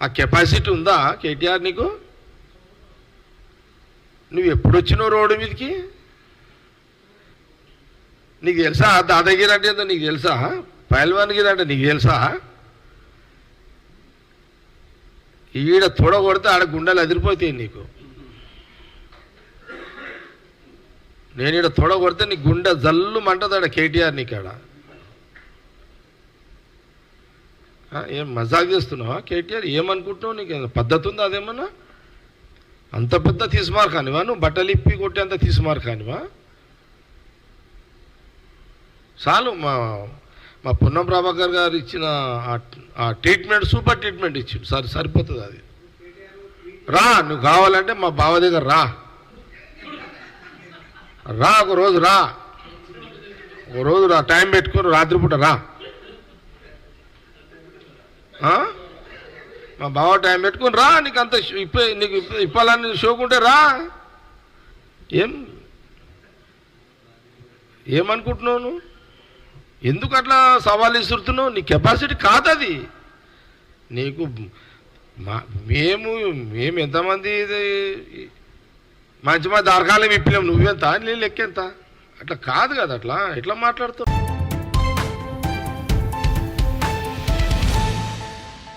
ఆ కెపాసిటీ ఉందా కేటీఆర్ నీకు? నువ్వు ఎప్పుడు వచ్చినావు రోడ్డు మీదకి? నీకు తెలుసా దాదాగిరి అంటే ఏంటో నీకు తెలుసా? పైల్వాన్గిరి అంటే నీకు తెలుసా? ఈడ తొడ కొడితే ఆడ గుండెలు అదిరిపోతాయి నీకు. నేను ఈడ తొడ కొడితే నీ గుండె జల్లు మంటది ఆడ కేటీఆర్ నీకాడ. ఏం మజాక్ చేస్తున్నావా కేటీఆర్? ఏమనుకుంటున్నావు? నీకు పద్ధతి ఉందా అదేమన్నా? అంత పెద్ద తీసుమార్ కానివా నువ్వు? బట్టలు ఇప్పి కొట్టి అంత తీసుమార్ కానివా? చాలు. మా పొన్నం ప్రభాకర్ గారు ఇచ్చిన ఆ ట్రీట్మెంట్ సూపర్ ట్రీట్మెంట్ ఇచ్చిండు. సరిపోతుంది అది. రా, నువ్వు కావాలంటే మా బావ దగ్గర రా, ఒక రోజు రా, టైం పెట్టుకొని రాత్రిపూట రా. మా బావ టైం పెట్టుకుని రా. నీకు అంత నీకు ఇప్పాలని షోకుంటే రా. ఏమనుకుంటున్నావు నువ్వు? ఎందుకు అట్లా సవాల్ ఇస్తున్నావు? నీ కెపాసిటీ కాదు అది. నీకు మేము ఎంతమంది మంచి మంది దరకాలం ఇప్పలేము, నువ్వెంత నీ లెక్కెంత? అట్లా కాదు కదా. అట్లా ఎట్లా మాట్లాడుతావు?